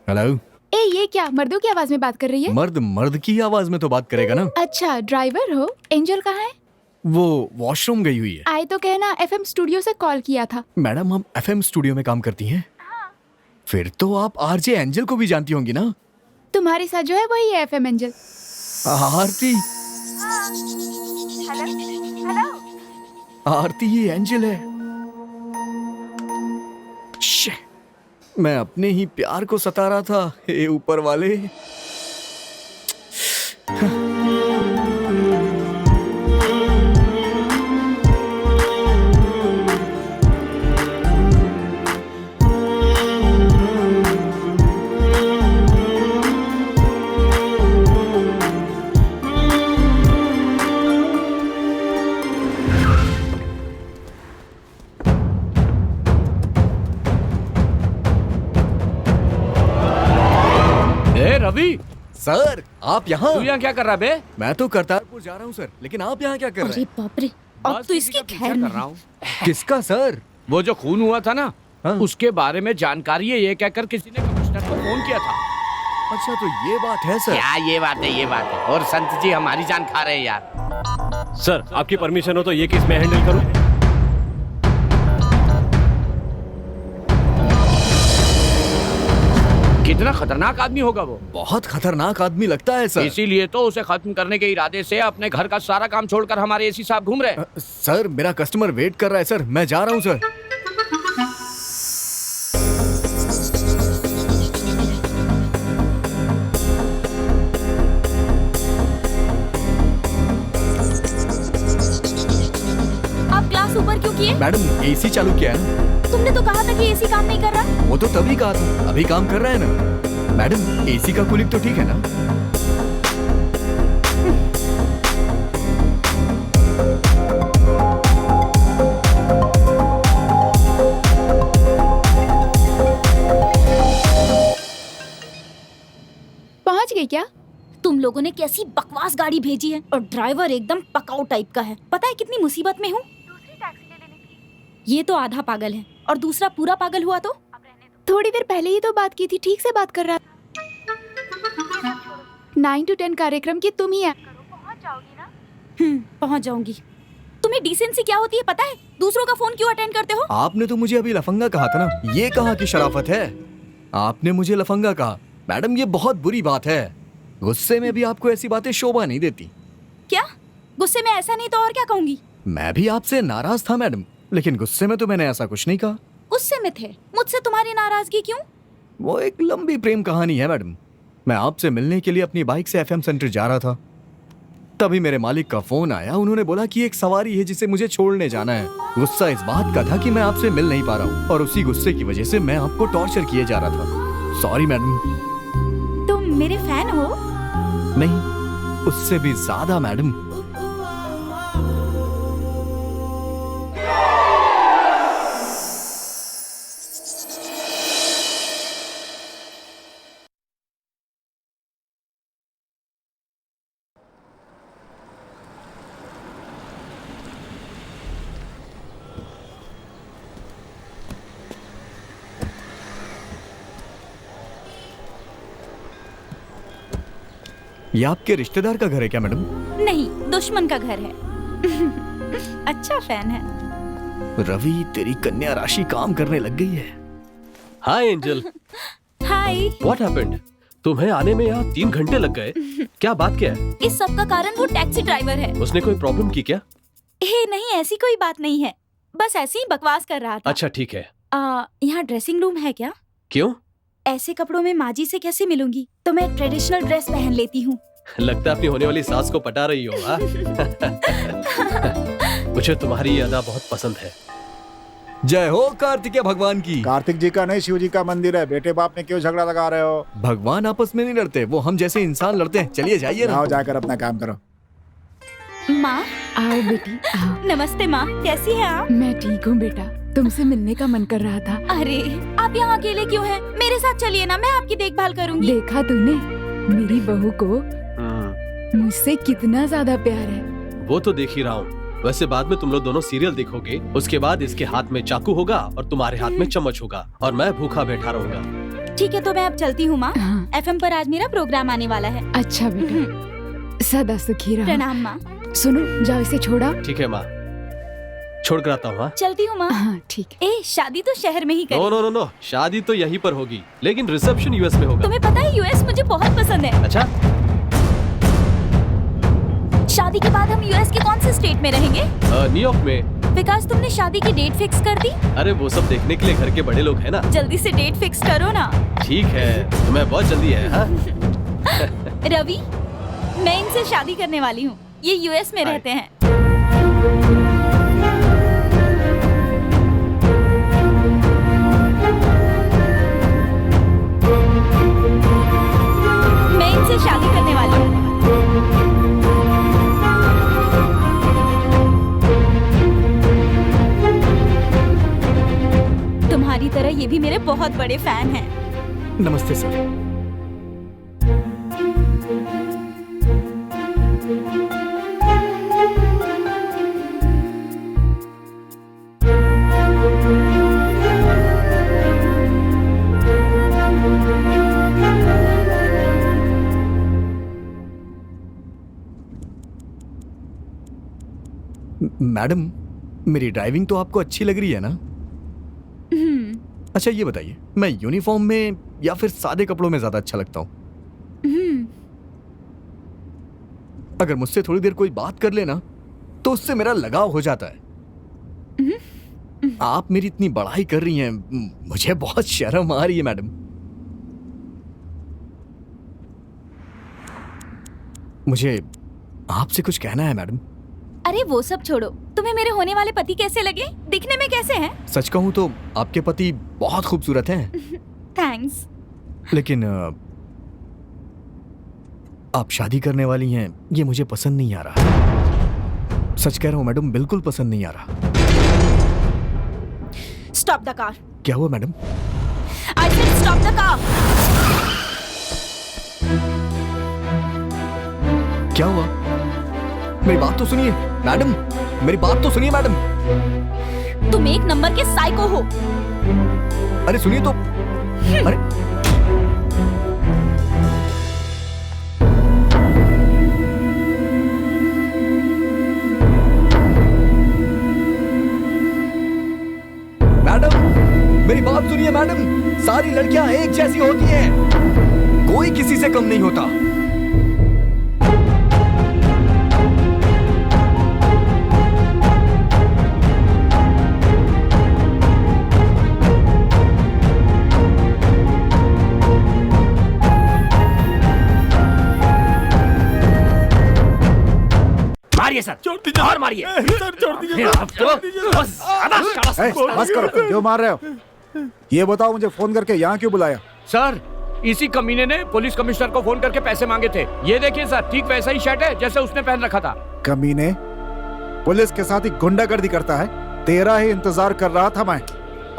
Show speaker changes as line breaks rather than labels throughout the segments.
Hello.
ए ये क्या मर्दों की आवाज में बात कर रही है?
मर्द मर्द की आवाज में तो बात करेगा ना।
अच्छा ड्राइवर हो? एंजल कहाँ है?
वो वॉशरूम गई हुई है।
आए तो कहना एफएम स्टूडियो से कॉल किया था।
मैडम हम एफएम स्टूडियो में काम करती हैं। फिर तो आप आरजे एंजल को भी जानती होंगी ना।
तुम्हारे साथ जो है वही है एफएम एंजल।
आरती। आरती ये एंजल है। शिट, मैं अपने ही प्यार को सता रहा था। हे ऊपर वाले।
रवि,
सर आप यहाँ?
तू यहाँ क्या कर रहा बे?
मैं तो करतारपुर जा रहा हूँ सर, लेकिन आप यहाँ क्या कर रहे
अरे
हैं?
बाप रे, अब तो इसकी खैर
कर रहा हूँ।
किसका सर?
वो जो खून हुआ था ना,
हाँ?
उसके बारे में जानकारी है ये कहकर किसी ने कमिश्नर को फोन किया था।
अच्छा तो ये बात है सर।
क्या ये बात है, ये बात है। और संत जी हमारी जान खा रहे हैं यार।
सर आपकी परमिशन हो तो ये केस मैं हैंडल करूं?
कितना खतरनाक आदमी होगा वो।
बहुत खतरनाक आदमी लगता है सर।
इसीलिए तो उसे खत्म करने के इरादे से अपने घर का सारा काम छोड़कर हमारे एसी साहब घूम रहे हैं।
सर मेरा कस्टमर वेट कर रहा है सर, मैं जा रहा हूँ सर।
आप क्लास ऊपर क्यों किए?
मैडम एसी चालू किया है ना।
तुमने तो कहा था कि एसी काम नहीं कर रहा।
वो तो तभी कहा था, अभी काम कर रहा है ना। मैडम एसी का कूलिंग तो ठीक है ना?
पहुंच गई क्या?
तुम लोगों ने कैसी बकवास गाड़ी भेजी है और ड्राइवर एकदम पकाऊ टाइप का है। पता है कितनी मुसीबत में हूँ। दूसरी टैक्सी ले लेनी थी। ये तो आधा पागल है और दूसरा पूरा पागल हुआ तो।
थोड़ी देर पहले ही तो बात की थी, ठीक से बात कर रहा था। 9 to 10 कार्यक्रम की तुम ही है।
पहुंच जाओगी ना? पहुंच जाऊंगी। तुम्हें डिसेंसी क्या होती है पता है? दूसरों का फोन क्यों अटेंड करते हो?
आपने तो मुझे अभी लफंगा कहा था ना, ये कहा कि शराफत है। आपने मुझे लफंगा कहा। मैडम ये बहुत बुरी बात है। गुस्से में भी आपको ऐसी बातें शोभा नहीं देती।
क्या गुस्से में ऐसा नहीं तो और क्या कहूंगी?
मैं भी आपसे नाराज था मैडम, लेकिन गुस्से में तो मैंने ऐसा कुछ नहीं कहा।
गुस्से में थे? मुझसे तुम्हारी नाराजगी क्यों?
वो एक लंबी प्रेम कहानी है मैडम। मैं आपसे मिलने के लिए अपनी बाइक से एफएम सेंटर जा रहा था, तभी मेरे मालिक का फोन आया। उन्होंने बोला कि एक सवारी है जिसे मुझे छोड़ने जाना है। गुस्सा इस बात का था कि मैं आपसे मिल नहीं पा रहा हूँ और उसी गुस्से की वजह से मैं आपको टॉर्चर किए जा रहा था। Sorry madam.
तुम मेरे फैन हो?
नहीं, उससे भी ज्यादा मैडम। ये आपके रिश्तेदार का घर है क्या मैडम?
नहीं, दुश्मन का घर है। अच्छा फैन है।
रवि तेरी कन्या राशि काम करने लग गई है।
हाय एंजल।
हाय।
What happened? तुम्हें आने में यहाँ 3 घंटे लग गए। क्या बात क्या है?
इस सब का कारण वो टैक्सी ड्राइवर है।
उसने कोई प्रॉब्लम की क्या?
नहीं, ऐसी कोई बात नहीं है, बस ऐसे ही बकवास कर रहा था।
अच्छा ठीक है।
यहाँ ड्रेसिंग रूम है क्या?
क्यों?
ऐसे कपड़ों में माँ जी से कैसे मिलूंगी, तो मैं ट्रेडिशनल ड्रेस पहन लेती हूँ।
लगता है अपनी होने वाली सास को पटा रही हो। मुझे तुम्हारी ये अदा बहुत पसंद है।
जय हो कार्तिकेय भगवान की।
कार्तिक जी का नहीं, शिव जी का मंदिर है। बेटे बाप ने क्यों झगड़ा लगा रहे हो?
भगवान आपस में नहीं लड़ते, वो हम जैसे इंसान लड़ते हैं। चलिए जाइए ना।
आओ जाकर अपना काम करो।
माँ।
आओ बेटी आओ।
नमस्ते माँ, कैसी है आप?
मैं ठीक हूँ बेटा, तुमसे मिलने का मन कर रहा था।
अरे आप यहाँ अकेले क्यों हैं? मेरे साथ चलिए ना, मैं आपकी देखभाल करूँगी।
देखा तूने मेरी बहू को मुझसे कितना ज्यादा प्यार है।
वो तो देख ही रहा हूँ। वैसे बाद में तुम लोग दोनों सीरियल देखोगे, उसके बाद इसके हाथ में चाकू होगा और तुम्हारे हाथ में चम्मच होगा और मैं भूखा बैठा रहूंगा।
ठीक है तो मैं अब चलती हूँ माँ।
हाँ।
एफएम पर आज मेरा प्रोग्राम आने वाला है।
अच्छा बेटा, सदा सुखी रहो।
प्रणाम माँ।
सुनो, जाओ इसे छोड़ा।
ठीक है माँ, छोड़ कर आता हूँ। हाँ
चलती हूँ माँ।
हाँ ठीक है।
ए शादी तो शहर में ही
नो
करें।
नो नो नो, शादी तो यहीं पर होगी, लेकिन रिसेप्शन यूएस में होगा।
तुम्हें पता है यूएस मुझे बहुत पसंद है।
अच्छा,
शादी के बाद हम यूएस के कौन से स्टेट में रहेंगे?
न्यूयॉर्क में।
विकास तुमने शादी की डेट फिक्स कर दी?
अरे वो सब देखने के लिए घर के बड़े लोग हैं ना।
जल्दी से डेट फिक्स करो ना।
ठीक है, तुम्हें बहुत जल्दी है। हाँ
रवि, मैं इनसे शादी करने वाली हूँ। ये यूएस में
हाय।
रहते हैं। मैं इनसे शादी करने वाली हूँ। तुम्हारी तरह ये भी मेरे बहुत बड़े फैन हैं।
नमस्ते सर। मैडम, मेरी ड्राइविंग तो आपको अच्छी लग रही है ना? अच्छा ये बताइए, मैं यूनिफॉर्म में या फिर सादे कपड़ों में ज्यादा अच्छा लगता हूँ? अगर मुझसे थोड़ी देर कोई बात कर लेना तो उससे मेरा लगाव हो जाता है। आप मेरी इतनी बड़ाई कर रही हैं, मुझे बहुत शर्म आ रही है मैडम। मुझे आपसे कुछ कहना है मैडम।
अरे वो सब छोड़ो, तुम्हें मेरे होने वाले पति कैसे लगे? दिखने में कैसे हैं?
सच कहूं तो आपके पति बहुत खूबसूरत हैं।
थैंक्स।
लेकिन आप शादी करने वाली हैं, ये मुझे पसंद नहीं आ रहा। सच कह रहा हूं मैडम, बिल्कुल पसंद नहीं आ रहा।
Stop the car.
क्या हुआ madam?
I said stop the car.
क्या हुआ? मेरी बात तो सुनिए मैडम, मेरी बात तो सुनिए मैडम।
तुम एक नंबर के साइको हो।
अरे सुनिए तो। अरे मैडम, मेरी बात सुनिए मैडम। सारी लड़कियां एक जैसी होती हैं, कोई किसी से कम नहीं होता।
मारिए सर, और मारिए
सर छोड़ दीजिए
आपको बस आधा शाबाश।
बस करो, क्यों मार रहे हो? ये बताओ मुझे फोन करके यहाँ क्यों बुलाया?
सर, इसी कमीने ने पुलिस कमिश्नर को फोन करके पैसे मांगे थे। ये देखिए सर, ठीक वैसा ही शर्ट है जैसे उसने पहन रखा था।
कमीने पुलिस के साथ ही गुंडागर्दी करता है। तेरा ही इंतजार कर रहा था मैं।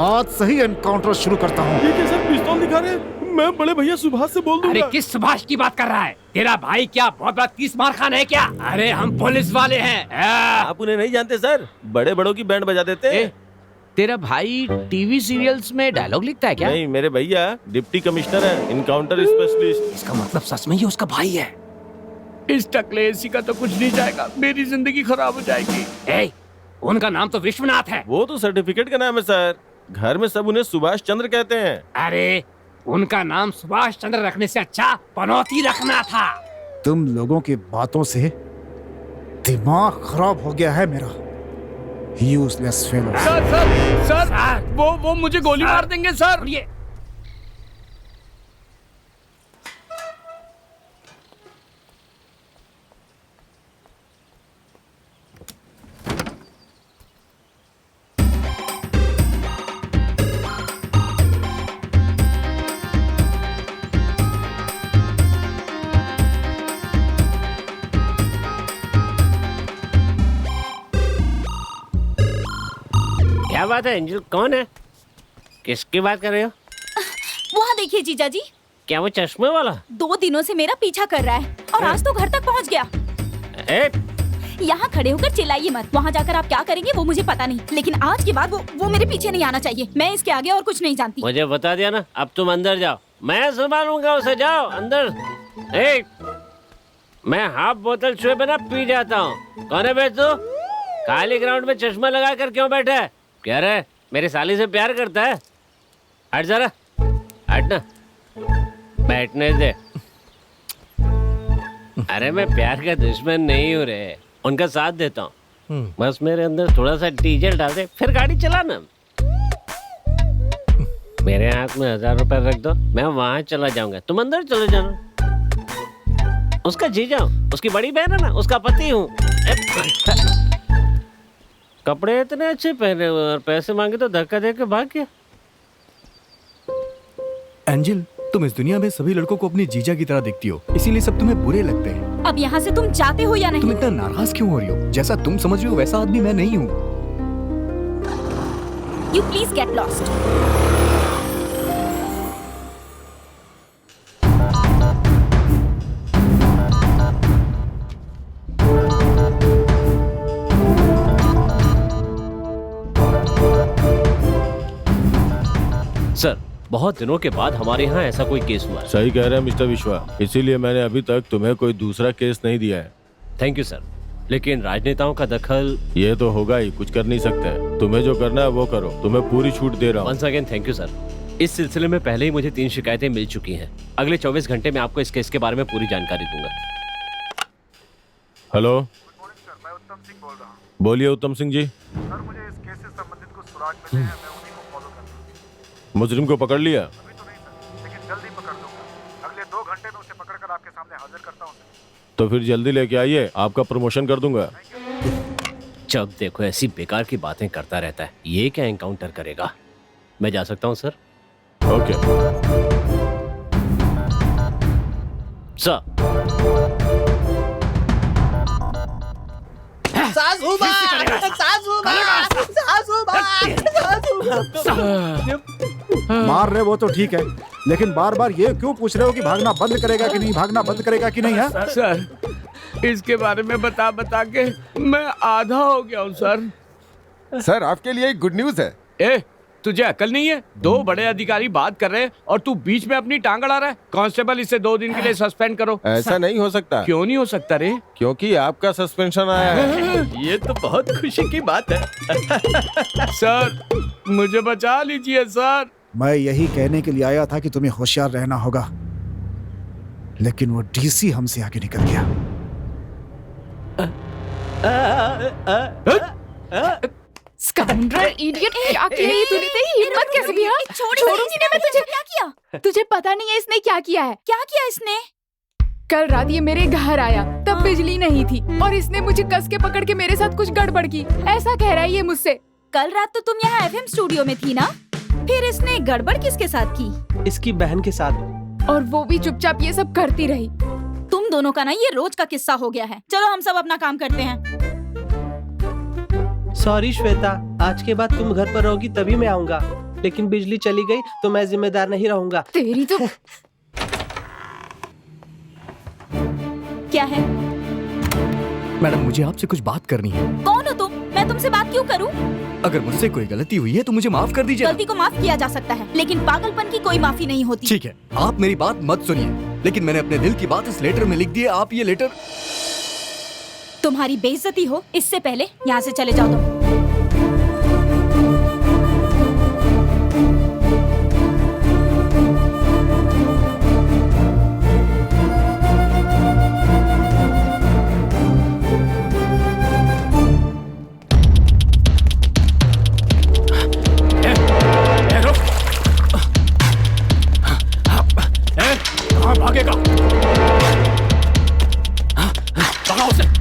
आज सही एनकाउंटर शुरू करता हूँ।
ये कैसे पिस्तौल दिखा रहे हैं? मैं बड़े भैया सुभाष से बोल
अरे
दूंगा।
किस सुभाष की बात कर रहा है? तेरा भाई क्या बहुत बड़ा 30 मार खान है क्या? अरे हम पुलिस वाले हैं।
आप उन्हें नहीं जानते सर, बड़े बड़ों की बैंड बजा देते हैं।
तेरा भाई टीवी सीरियल्स में डायलॉग लिखता है क्या?
नहीं, मेरे भैया डिप्टी कमिश्नर है, इनकाउंटर स्पेशलिस्ट।
इसका मतलब सच में ही उसका भाई है। इस टकले एसी का तो कुछ नहीं जाएगा, मेरी जिंदगी खराब हो जाएगी। ए, उनका नाम तो विश्वनाथ है।
वो तो सर्टिफिकेट का नाम है सर, घर में सब उन्हें सुभाष चंद्र कहते हैं।
अरे उनका नाम सुभाष चंद्र रखने से अच्छा पनौती रखना था।
तुम लोगों की बातों से दिमाग खराब हो गया है मेरा। Useless fellow.
सर, वो मुझे गोली मार देंगे सर। ये
क्या बात है एंजल, कौन है? किसकी बात कर रहे हो?
वहाँ देखिए जीजा जी,
क्या वो चश्मे वाला?
2 दिनों से मेरा पीछा कर रहा है और आज तो घर तक पहुँच गया।
ए,
यहाँ खड़े होकर चिल्लाइए मत। वहाँ जाकर आप क्या करेंगे वो मुझे पता नहीं, लेकिन आज के बाद वो मेरे पीछे नहीं आना चाहिए। मैं इसके आगे और कुछ नहीं जानती।
मुझे बता दिया ना, अब तुम अंदर जाओ। मैं संभालूंगा उसे, जाओ अंदर। ए, मैं हाफ बोतल छुए बिना पी जाता हूँ। कौन है बे तू? खाली ग्राउंड में चश्मा लगा कर क्यों बैठा है? क्या रे, मेरी साली से प्यार करता है? हट जरा, हट ना, बैठने दे। अरे मैं प्यार का दुश्मन नहीं हूँ रे, उनका साथ देता हूँ। बस मेरे अंदर थोड़ा सा डीजल डाल दे, फिर गाड़ी चलाना। मेरे हाथ में 1000 रुपए रख दो, मैं वहां चला जाऊंगा, तुम अंदर चले जाना। उसका जीजा हूं, उसकी बड़ी बहन है ना, उसका पति हूँ। कपड़े इतने अच्छे पहने हुए और पैसे मांगे तो धक्का दे के भाग गया।
एंजल, तुम इस दुनिया में सभी लड़कों को अपनी जीजा की तरह दिखती हो, इसीलिए सब तुम्हें बुरे लगते हैं।
अब यहाँ से तुम जाते हो या
तुम
नहीं?
इतना नाराज क्यों हो रही हो? जैसा तुम समझ रही हो वैसा आदमी मैं नहीं हूँ।
You please get lost.
Sir, बहुत दिनों के बाद हमारे यहाँ ऐसा कोई केस हुआ है।
सही कह रहे हैं मिस्टर विश्वा, इसीलिए मैंने अभी तक तुम्हें कोई दूसरा केस नहीं दिया है।
थैंक यू सर, लेकिन राजनेताओं का दखल।
ये तो होगा ही, कुछ कर नहीं सकते। तुम्हें जो करना है वो करो, तुम्हें पूरी छूट दे रहा हूँ।
Once again thank you sir. इस सिलसिले में पहले ही मुझे 3 शिकायतें मिल चुकी हैं। अगले 24 घंटे में आपको इस केस के बारे में पूरी जानकारी दूंगा।
हेलो,
मैं उत्तम सिंह बोल रहा हूँ।
बोलिए उत्तम सिंह जी।
सर, मुझे इस केस से संबंधित कुछ सुराग मिले हैं, मैं उन्हीं को फॉलो करता हूँ।
मुजरिम को पकड़ लिया?
अभी तो नहीं सर, लेकिन जल्दी पकड़ लूंगा। अगले 2 घंटे में उसे पकड़कर आपके सामने हाजिर करता हूँ।
तो फिर जल्दी लेके आइए, आपका प्रमोशन कर दूंगा।
जब देखो ऐसी बेकार की बातें करता रहता है, ये क्या एनकाउंटर करेगा। मैं जा सकता हूँ सर?
Okay
sir.
मार रहे वो तो ठीक है, लेकिन बार बार ये क्यों पूछ रहे हो कि भागना बंद करेगा कि नहीं, भागना बंद करेगा कि नहीं है?
सर, इसके बारे में बता बता के मैं आधा हो गया हूँ सर।
सर, आपके लिए एक गुड न्यूज है।
ए, तुझे अकल नहीं है? 2 बड़े अधिकारी बात कर रहे हैं और तू बीच में अपनी टांग अड़ा रहा है। कांस्टेबल, इसे 2 दिन के लिए सस्पेंड करो।
ऐसा नहीं हो सकता।
क्यों नहीं हो सकता रे?
क्योंकि आपका सस्पेंशन आया है।
ये तो बहुत खुशी की बात है।
सर, मुझे बचा लीजिए सर।
मैं यही कहने के लिए आया था कि तुम्हें होशियार रहना होगा, लेकिन वो डीसी हमसे आगे निकल गया।
स्काउंड्रल, इडियट, क्या किया ये तूने? तेरी हिम्मत कैसे भी? हाँ, छोड़ूंगी ना मैं तुझे।
क्या किया?
तुझे पता नहीं है इसने क्या किया है?
क्या किया इसने?
कल रात ये मेरे घर आया, तब बिजली नहीं थी और इसने मुझे कस के पकड़ के मेरे साथ कुछ गड़बड़ की, ऐसा कह रहा है ये मुझसे।
कल रात तो तुम यहाँ FM स्टूडियो में थी ना? फिर इसने गड़बड़ किसके साथ की?
इसकी बहन के साथ।
और वो भी चुपचाप ये सब करती रही।
तुम दोनों का ना ये रोज का किस्सा हो गया है। चलो हम सब अपना काम करते हैं।
सॉरी श्वेता, आज के बाद तुम घर पर रहोगी तभी मैं आऊंगा, लेकिन बिजली चली गई तो मैं जिम्मेदार नहीं रहूंगा।
तेरी तो
क्या है?
मैडम, मुझे आपसे कुछ बात करनी है।
कौन हो तुम? मैं तुमसे बात क्यों करूं?
अगर मुझसे कोई गलती हुई है तो मुझे माफ कर दीजिए।
गलती को माफ किया जा सकता है, लेकिन पागलपन की कोई माफी नहीं होती।
ठीक है, आप मेरी बात मत सुनिए, लेकिन मैंने अपने दिल की बात इस लेटर में लिख दी है। आप ये लेटर।
तुम्हारी बेइज्जती हो इससे पहले यहाँ से चले जाओ तुम।
भागेगा? भगाओ उसे।